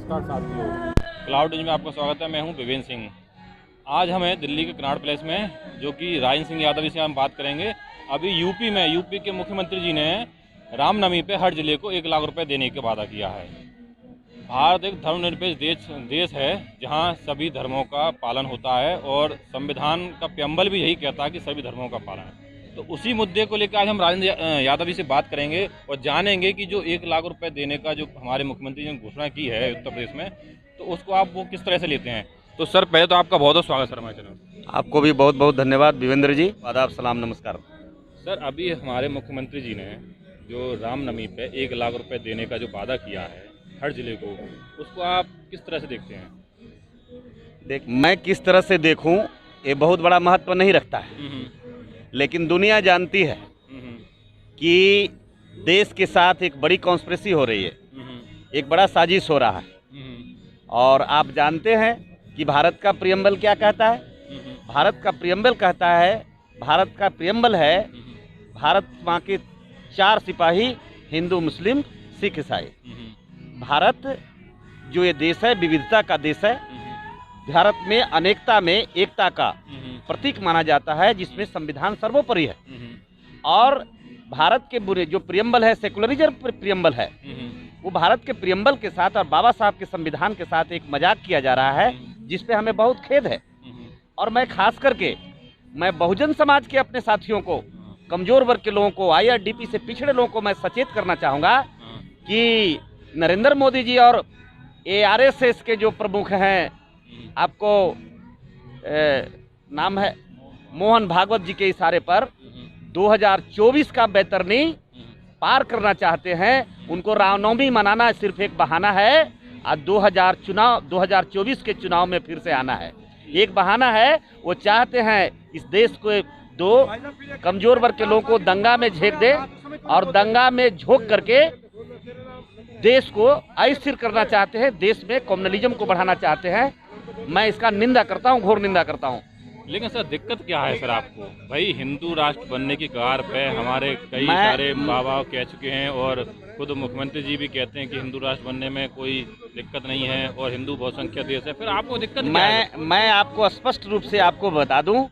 नमस्कार साथियों, cloud news में आपका स्वागत है। मैं हूं विवेन सिंह। आज हमें दिल्ली के कनॉट प्लेस में, जो कि राजेंद्र सिंह यादव से हम बात करेंगे। अभी यूपी के मुख्यमंत्री जी ने रामनवमी पे हर जिले को 1 लाख रुपए देने का वादा किया है। भारत एक धर्मनिरपेक्ष देश है जहां सभी धर्मों का पालन होता है और संविधान का प्रेम्बल भी यही कहता है कि सभी धर्मों का पालन है। तो उसी मुद्दे को लेकर आज हम राजेंद्र यादव जी से बात करेंगे और जानेंगे कि जो 1 लाख रुपए देने का जो हमारे मुख्यमंत्री जी ने घोषणा की है उत्तर प्रदेश में, तो उसको आप वो किस तरह से लेते हैं। तो सर, पहले तो आपका बहुत बहुत स्वागत सर हमारे चैनल। आपको भी बहुत बहुत धन्यवाद विवेंद्र जी। आदाब, सलाम, नमस्कार। सर, अभी हमारे मुख्यमंत्री जी ने जो रामनवमी पे 1 लाख रुपए देने का जो वादा किया है हर जिले को, उसको आप किस तरह से देखते हैं? मैं किस तरह से देखूं, ये बहुत बड़ा महत्व नहीं रखता है, लेकिन दुनिया जानती है कि देश के साथ एक बड़ी कॉन्स्पिरेसी हो रही है, एक बड़ा साजिश हो रहा है। और आप जानते हैं कि भारत का प्रियम्बल क्या कहता है? भारत का प्रियम्बल कहता है, भारत का प्रियम्बल है, भारत माँ के 4 सिपाही, हिंदू, मुस्लिम, सिख, ईसाई। भारत जो ये देश है, विविधता का देश है। भारत में अनेकता में एकता का प्रतीक माना जाता है, जिसमें संविधान सर्वोपरि है। और भारत के बुरे जो प्रियम्बल है, सेकुलरिज्म प्रियम्बल है, वो भारत के प्रियम्बल के साथ और बाबा साहब के संविधान के साथ एक मजाक किया जा रहा है, जिस पे हमें बहुत खेद है। और मैं खास करके बहुजन समाज के अपने साथियों को, कमजोर वर्ग के लोगों को, IRDP से पिछड़े लोगों को मैं सचेत करना चाहूँगा कि नरेंद्र मोदी जी और ARSS के जो प्रमुख हैं, आपको नाम है मोहन भागवत जी के इशारे पर 2024 का बैतरनी पार करना चाहते हैं। उनको रामनवमी मनाना सिर्फ एक बहाना है और 2024 के चुनाव में फिर से आना है। एक बहाना है, वो चाहते हैं इस देश को 2 कमजोर वर्ग के लोगों को दंगा में झेक दे और दंगा में झोंक करके देश को अस्थिर करना चाहते हैं, देश में कम्युनलिज्म को बढ़ाना चाहते हैं। मैं इसका निंदा करता हूं, घोर निंदा करता हूं। लेकिन सर, दिक्कत क्या है सर आपको? भाई, हिंदू राष्ट्र बनने की कगार पे हमारे कई सारे बाबा कह चुके हैं और खुद मुख्यमंत्री जी भी कहते हैं कि हिंदू राष्ट्र बनने में कोई दिक्कत नहीं है और हिंदू बहुसंख्यक देश है। फिर आपको दिक्कत क्या है? मैं आपको स्पष्ट रूप से आपको बता दूं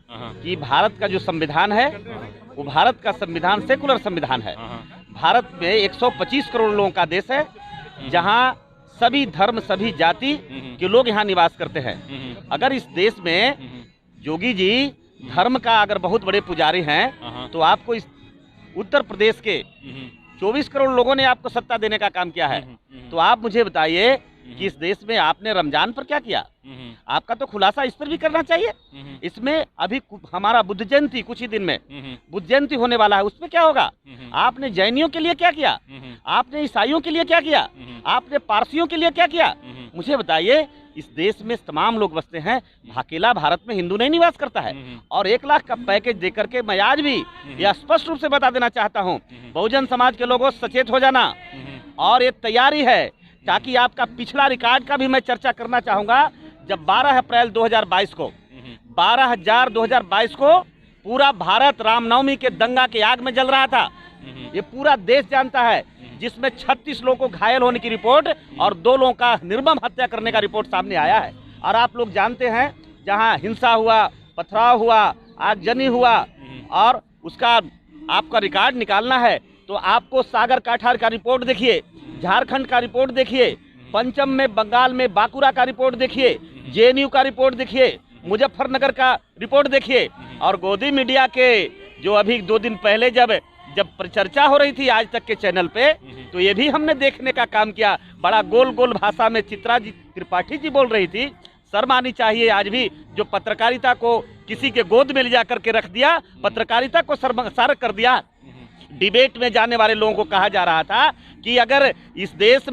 कि भारत का जो संविधान है, वो भारत का संविधान सेकुलर संविधान है। भारत में 125 करोड़ लोगों का देश है, जहाँ सभी धर्म, सभी जाति के लोग यहाँ निवास करते हैं। अगर इस देश में योगी जी धर्म का अगर बहुत बड़े पुजारी हैं, तो आपको इस उत्तर प्रदेश के 24 करोड़ लोगों ने आपको सत्ता देने का काम किया है। तो आप मुझे बताइए कि इस देश में आपने रमजान पर क्या किया? आपका तो खुलासा इस पर भी करना चाहिए। इसमें अभी हमारा बुद्ध जयंती कुछ ही दिन में बुद्ध जयंती होने वाला है, उसमें क्या होगा? आपने जैनियों के लिए क्या किया? आपने ईसाइयों के लिए क्या किया? आपने पारसियों के लिए क्या किया? मुझे बताइए। इस देश में तमाम लोग बसते हैं, अकेला भारत में हिंदू नहीं निवास करता है। और 1 लाख का पैकेज देकर के मैं आज भी यह स्पष्ट रूप से बता देना चाहता हूं, बहुजन समाज के लोगों सचेत हो जाना। और ये तैयारी है, ताकि आपका पिछला रिकॉर्ड का भी मैं चर्चा करना चाहूंगा। जब 12 अप्रैल 2022 को 2022 को पूरा भारत रामनवमी के दंगा के आग में जल रहा था, ये पूरा देश जानता है, जिसमें 36 लोगों को घायल होने की रिपोर्ट और 2 लोगों का निर्मम हत्या करने का रिपोर्ट सामने आया है। और आप लोग जानते हैं, जहां हिंसा हुआ, पथराव हुआ, आगजनी हुआ, और उसका आपका रिकॉर्ड निकालना है तो आपको सागर काठार का रिपोर्ट देखिए, झारखंड का रिपोर्ट देखिए, पंचम में बंगाल में बांकुरा का रिपोर्ट देखिए, JNU का रिपोर्ट देखिए, मुजफ्फरनगर का रिपोर्ट देखिए। और गोदी मीडिया के जो अभी 2 दिन पहले जब चर्चा हो रही थी आज तक के चैनल पे, तो ये भी हमने देखने का काम किया। बड़ा गोल गोल भाषा में चित्रा जी त्रिपाठी जी बोल रही थी। शर्म आनी चाहिए आज भी, जो पत्रकारिता को किसी के गोद में ले जा करके रख दिया, पत्रकारिता को शर्मसार कर दिया। डिबेट में जाने वाले लोगों को कहा जा रहा था कि अगर इस देश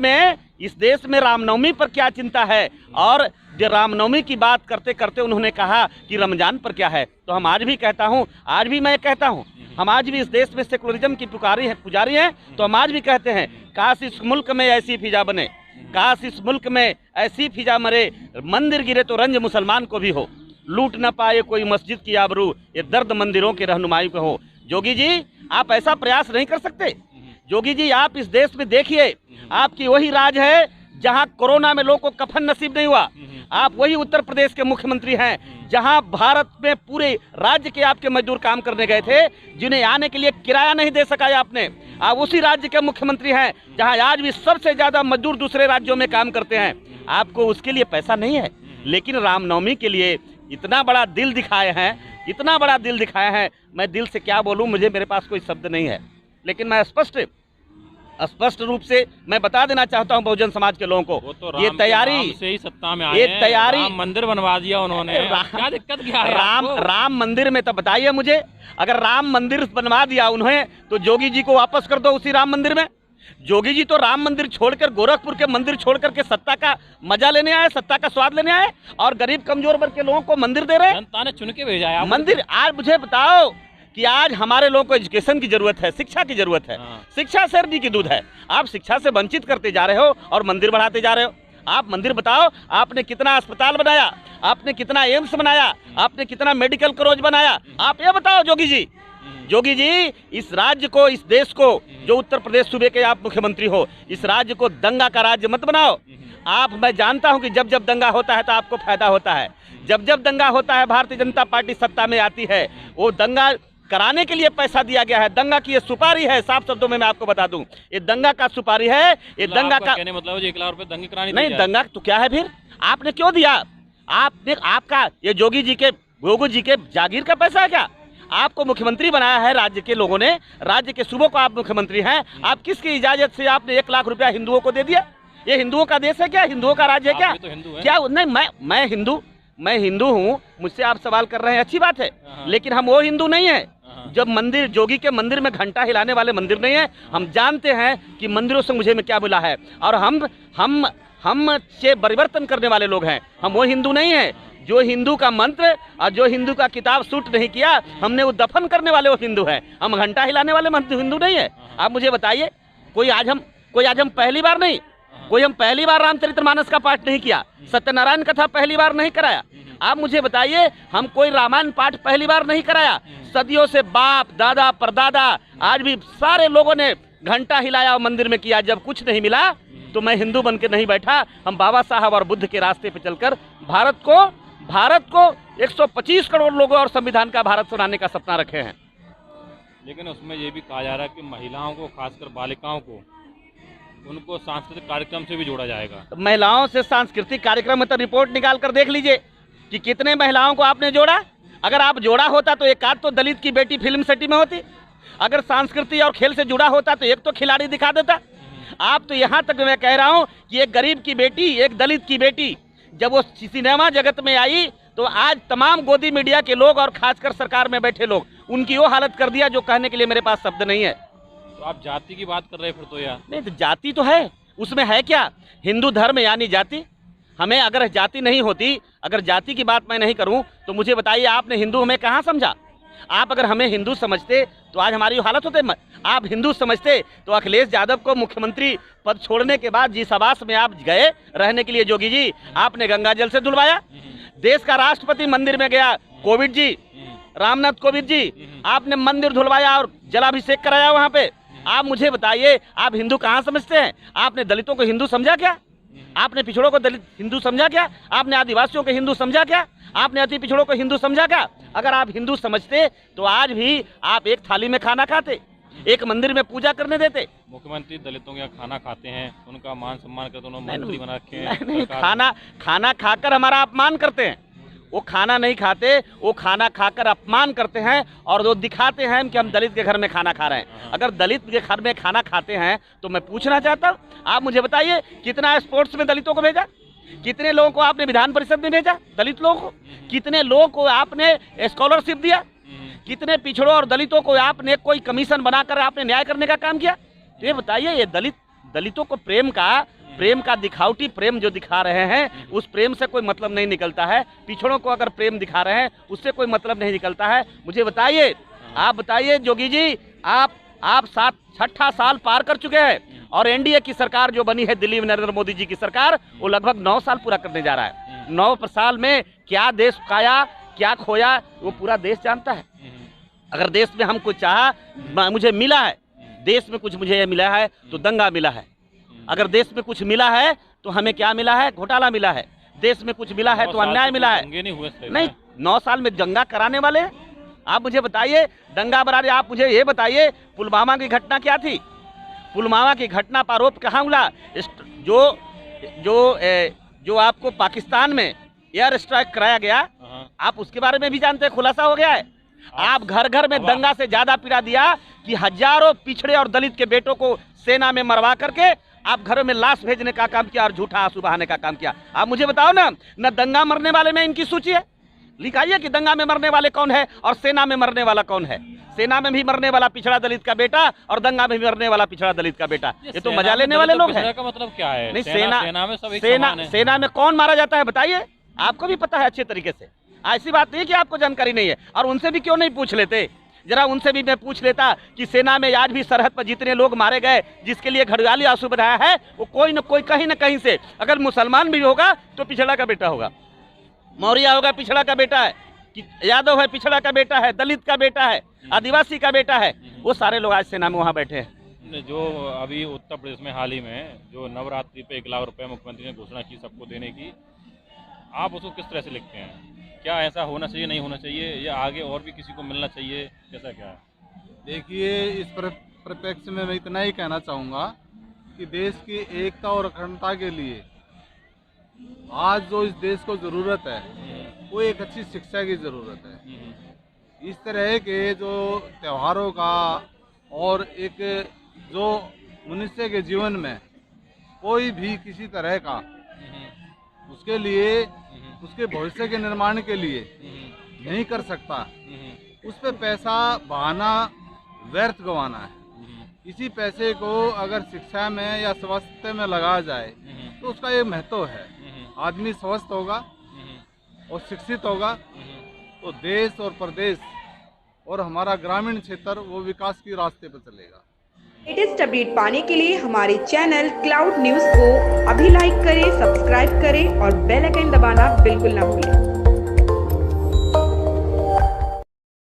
में रामनवमी पर क्या चिंता है, और जो रामनवमी की बात करते करते उन्होंने कहा कि रमजान पर क्या है। तो हम आज भी कहता हूं, आज भी मैं कहता हूं, हम आज भी इस देश में सेकुलरिज्म की पुजारी हैं, तो हम आज भी कहते हैं, काश इस मुल्क में ऐसी फिजा बने, काश इस मुल्क में ऐसी फिजा मरे, मंदिर गिरे तो रंज मुसलमान को भी हो, लूट न पाए कोई मस्जिद की आबरू, ये दर्द मंदिरों के रहनुमाई को हो। योगी जी, आप ऐसा प्रयास नहीं कर सकते। योगी जी, आप इस देश में देखिए, आपकी वही राज है जहां कोरोना में लोगों को कफन नसीब नहीं हुआ। आप वही उत्तर प्रदेश के मुख्यमंत्री हैं जहां भारत में पूरे राज्य के आपके मजदूर काम करने गए थे, जिन्हें आने के लिए किराया नहीं दे सका आपने। आप उसी राज्य के मुख्यमंत्री हैं जहां आज भी सबसे ज्यादा मजदूर दूसरे राज्यों में काम करते हैं। आपको उसके लिए पैसा नहीं है, लेकिन रामनवमी के लिए इतना बड़ा दिल दिखाए हैं, इतना बड़ा दिल दिखाए हैं। मैं दिल से क्या बोलूं, मेरे पास कोई शब्द नहीं है। लेकिन मैं स्पष्ट रूप से मैं बता देना चाहता हूं बहुजन समाज के लोगों को, तो ये तैयारी से ही सत्ता में आए ये हैं, तैयारी राम मंदिर बनवा दिया उन्होंने, क्या दिक्कत क्या है आपको? राम मंदिर में तो बताइए मुझे, अगर राम मंदिर बनवा दिया उन्होंने तो जोगी जी को वापस कर दो उसी राम मंदिर में। जोगी जी तो राम मंदिर छोड़कर, गोरखपुर के मंदिर छोड़कर के सत्ता का मजा लेने आए, सत्ता का स्वाद लेने आए, और गरीब कमजोर वर्ग के लोगों को मंदिर दे रहे हैं। जनता ने चुन के भेजा है मंदिर। आज मुझे बताओ कि आज हमारे लोगों को एजुकेशन की जरूरत है, शिक्षा की जरूरत है। शिक्षा सर्दी की दूध है। आप शिक्षा से वंचित करते जा रहे हो और मंदिर बढ़ाते जा रहे हो। आप मंदिर बताओ, आपने कितना अस्पताल बनाया, आपने कितना एम्स बनाया, आपने कितना मेडिकल कॉलेज बनाया, आप ये बताओ जोगी जी। जोगी जी, इस राज्य को, इस देश को, जो उत्तर प्रदेश सूबे के आप मुख्यमंत्री हो, इस राज्य को दंगा का राज्य मत बनाओ। मैं जानता हूं कि जब जब दंगा होता है तो आपको फायदा होता है। जब जब दंगा होता है, भारतीय जनता पार्टी सत्ता में आती है, वो दंगा कराने के लिए पैसा दिया गया है। दंगा की ये सुपारी है। साफ शब्दों में मैं आपको बता दूं, ये दंगा का सुपारी है। ये दंगा का कहने मतलब 1 लाख रुपए दंगे कराने नहीं, दंगा तो क्या है फिर? आपने क्यों दिया? आपने, आपका ये जोगी जी के, गोगू जी के जागीर का पैसा है क्या? आपको मुख्यमंत्री बनाया है राज्य के लोगों ने, राज्य के सूबों को आप मुख्यमंत्री हैं। आप किसकी इजाजत से आपने 1 लाख रुपया हिंदुओं को दे दिया? ये हिंदुओं का देश है क्या? हिंदुओं का राज्य है क्या? तो हिंदू है। क्या नहीं, मैं हिंदू हूँ। मुझसे आप सवाल कर रहे हैं, अच्छी बात है, लेकिन हम वो हिंदू नहीं है जब मंदिर, जोगी के मंदिर में घंटा हिलाने वाले मंदिर नहीं है। हम जानते हैं कि मंदिरों से मुझे में क्या मिला है, और हम से परिवर्तन करने वाले लोग हैं। हम वो हिंदू नहीं है जो हिंदू का मंत्र और जो हिंदू का किताब सूट नहीं किया, हमने वो दफन करने वाले वो हिंदू हैं। हम घंटा हिलाने वाले हिंदू नहीं है। आप मुझे बताइए, कोई आज हम पहली बार रामचरितमानस का पाठ नहीं किया, सत्यनारायण कथा पहली बार नहीं कराया। आप मुझे बताइए, हम कोई रामायण पाठ पहली बार नहीं कराया। सदियों से बाप दादा परदादा आज भी सारे लोगों ने घंटा हिलाया और मंदिर में किया। जब कुछ नहीं मिला तो मैं हिंदू बन के नहीं बैठा। हम बाबा साहब और बुद्ध के रास्ते पे चलकर भारत को 125 करोड़ लोगों और संविधान का भारत सुनाने का सपना रखे हैं। लेकिन उसमें ये भी कहा जा रहा है कि महिलाओं को, खासकर बालिकाओं को, उनको सांस्कृतिक कार्यक्रम से भी जोड़ा जाएगा। तो महिलाओं से सांस्कृतिक कार्यक्रम में तो रिपोर्ट निकाल कर देख लीजिए कि कितने महिलाओं को आपने जोड़ा। अगर आप जोड़ा होता तो एक आध तो दलित की बेटी फिल्म सिटी में होती। अगर संस्कृति और खेल से जुड़ा होता तो एक तो खिलाड़ी दिखा देता। आप तो यहाँ तक मैं कह रहा हूँ कि एक गरीब की बेटी, एक दलित की बेटी जब वो सिनेमा जगत में आई तो आज तमाम गोदी मीडिया के लोग और खासकर सरकार में बैठे लोग, उनकी वो हालत कर दिया जो कहने के लिए मेरे पास शब्द नहीं है। तो आप जाति की बात कर रहे हैं फिर तो यार? नहीं, तो जाति तो है, उसमें है क्या? हिंदू धर्म यानी जाति। हमें अगर जाति नहीं होती, अगर जाति की बात मैं नहीं करूं तो मुझे बताइए, आपने हिंदू हमें कहाँ समझा? आप अगर हमें हिंदू समझते तो आज हमारी हालत होते। आप हिंदू समझते तो अखिलेश यादव को मुख्यमंत्री पद छोड़ने के बाद जिस आवास में आप गए रहने के लिए, जोगी जी, आपने गंगा जल से धुलवाया। देश का राष्ट्रपति मंदिर में गया, कोविंद जी, रामनाथ कोविंद जी, आपने मंदिर धुलवाया और जलाभिषेक कराया वहाँ पे। आप मुझे बताइए, आप हिंदू कहाँ समझते हैं? आपने दलितों को हिंदू समझा क्या? आपने पिछड़ों को दलित हिंदू समझा क्या? आपने आदिवासियों को हिंदू समझा क्या? आपने अति पिछड़ों को हिंदू समझा क्या? अगर आप हिंदू समझते तो आज भी आप एक थाली में खाना खाते, एक मंदिर में पूजा करने देते। मुख्यमंत्री दलितों के यहाँ खाना खाते हैं, उनका मान सम्मान करते हैं, उन्होंने मंत्री बना रखे हैं। नहीं, खाना खाकर हमारा अपमान करते हैं। वो खाना नहीं खाते, वो खाना खाकर अपमान करते हैं और वो दिखाते हैं कि हम दलित के घर में खाना खा रहे हैं। अगर दलित के घर में खाना खाते हैं तो मैं पूछना चाहता हूँ, आप मुझे बताइए कितना स्पोर्ट्स में दलितों को भेजा? कितने लोगों को आपने विधान परिषद में भेजा दलित लोगों को? कितने लोगों को आपने स्कॉलरशिप दिया? कितने पिछड़ों और दलितों को आपने कोई कमीशन बनाकर आपने न्याय करने का काम किया? तो ये बताइए, ये दलितों को प्रेम का दिखावटी प्रेम जो दिखा रहे हैं, उस प्रेम से कोई मतलब नहीं निकलता है। पिछड़ों को अगर प्रेम दिखा रहे हैं उससे कोई मतलब नहीं निकलता है। मुझे बताइए, आप बताइए जोगी जी, आप 6ठा साल पार कर चुके हैं और एनडीए की सरकार जो बनी है दिल्ली में नरेंद्र मोदी जी की सरकार, वो लगभग 9 साल पूरा करने जा रहा है। 9 साल में क्या देश पाया, क्या खोया, वो पूरा देश जानता है। अगर देश में हम कुछ चाहा, मुझे मिला है, देश में कुछ मुझे मिला है तो दंगा मिला है। अगर देश में कुछ मिला है तो हमें क्या मिला है? घोटाला मिला है। देश में कुछ मिला है तो अन्याय मिला है। दंगे नहीं हुए सही नहीं, 9 साल में दंगा कराने वाले आप मुझे बताइए। दंगा बरारी आप मुझे ये बताइए, पुलवामा की घटना क्या थी? पुलवामा की घटना पर आरोप कहाँ हुआ? जो आपको पाकिस्तान में एयर स्ट्राइक कराया गया, आप उसके बारे में भी जानते हैं, खुलासा हो गया है। आप घर घर में दंगा से ज्यादा पीड़ा दिया कि हजारों पिछड़े और दलित के बेटों को सेना में मरवा करके आप घरों में लाश भेजने का काम किया और झूठा आंसू बहाने का काम किया। आप मुझे बताओ ना, दंगा मरने वाले में इनकी सूची है, लिखाइए कि दंगा में मरने वाले कौन है और सेना में मरने वाला कौन है। सेना में भी मरने वाला पिछड़ा दलित का बेटा और दंगा में भी मरने वाला पिछड़ा दलित का बेटा। ये तो मजा लेने वाले लोग हैं। का मतलब क्या है? नहीं, सेना में कौन मारा जाता है बताइए? आपको भी पता है अच्छे तरीके से। ऐसी बात नहीं कि आपको जानकारी नहीं है। और उनसे भी क्यों नहीं पूछ लेते? जरा उनसे भी मैं पूछ लेता कि सेना में आज भी सरहद पर जितने लोग मारे गए, जिसके लिए घड़ियाली आंसू बहाया है, वो कोई न कोई कहीं न कहीं से, अगर मुसलमान भी होगा तो पिछड़ा का बेटा होगा, मौर्य होगा पिछड़ा का बेटा है, कि यादव है पिछड़ा का बेटा है, दलित का बेटा है, आदिवासी का बेटा है। वो सारे लोग आज सेना में वहाँ बैठे हैं। जो अभी उत्तर प्रदेश में हाल ही में जो नवरात्रि पे 1 लाख रुपए मुख्यमंत्री ने घोषणा की सबको देने की, आप उसको किस तरह से लिखते हैं? क्या ऐसा होना चाहिए, नहीं होना चाहिए, या आगे और भी किसी को मिलना चाहिए, कैसा क्या है? देखिए, इस परिप्रेक्ष्य में मैं इतना ही कहना चाहूँगा कि देश की एकता और अखंडता के लिए आज जो इस देश को ज़रूरत है वो एक अच्छी शिक्षा की ज़रूरत है। इस तरह के जो त्योहारों का और एक जो मनुष्य के जीवन में कोई भी किसी तरह का उसके लिए, उसके भविष्य के निर्माण के लिए नहीं कर सकता, उस पे पैसा बहाना व्यर्थ गंवाना है। इसी पैसे को अगर शिक्षा में या स्वास्थ्य में लगाया जाए तो उसका एक महत्व है। आदमी स्वस्थ होगा और शिक्षित होगा तो देश और प्रदेश और हमारा ग्रामीण क्षेत्र वो विकास की रास्ते पर चलेगा। लेटेस्ट अपडेट पाने के लिए हमारे चैनल क्लाउड न्यूज़ को अभी लाइक करें, सब्सक्राइब करें और बेल आइकन दबाना बिल्कुल ना भूलें।